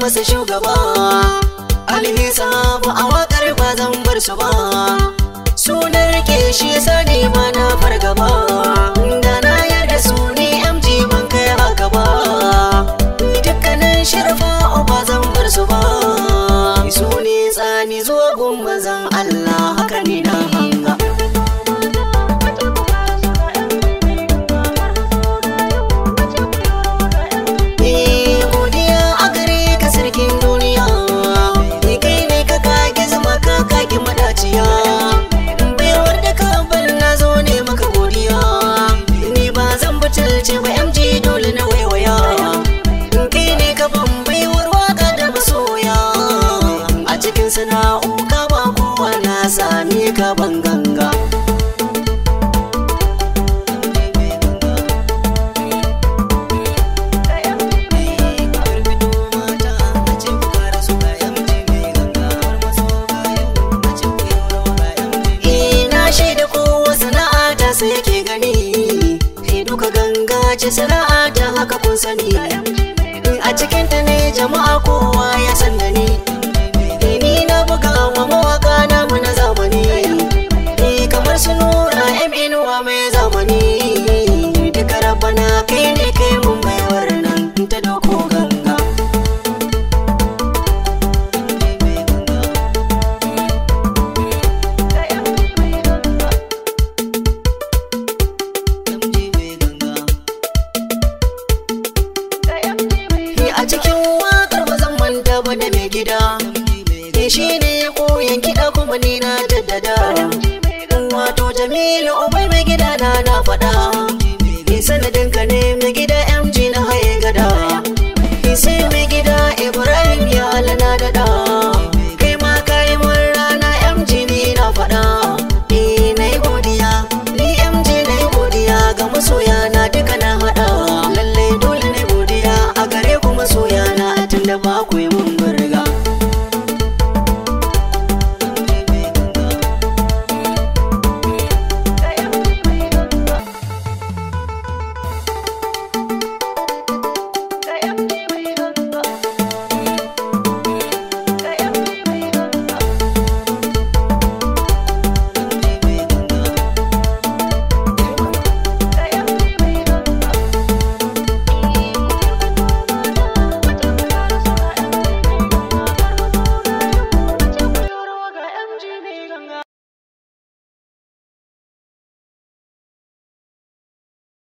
masa shugaba. Alihi sahabu a wakar ba zan bar su ba, sunan rike shi sani ma na fargaba. Da na yarda su ni MG ban kai haka ba, dukkanin sharfa ba zan bar su ba. Su ne tsani zuwa gun manzon Allah, haka ni na hanga. Godiya a gare ka sarkin duniya, kai ne ka kage zama ka kage madaciya. Baiwar da ka bar na zo ne maka godiya, ni ba zan butulce ba MG dole na waiwaya. Kai ne ka ban baiwar waka da masoya, a cikin sana'u ka ba kowa na sami ka ban ganga. Sai yake gani duka ganga ce sana'a ta haka kun sani, a cikinta ne jama'a kowa ya san da ni. Ni na buga wa mawaka namu na zamani, kamar su Nura Inuwa mai zamani. Duka rabana kai ne kai mun baiwar nan ta doko ganga. A cikin wakar ba zan manta ba da mai gida, shi ne ya koyan kiɗa kuma ni na jaddada. Wato Jamilu ubai mai gida na faɗa, sanadin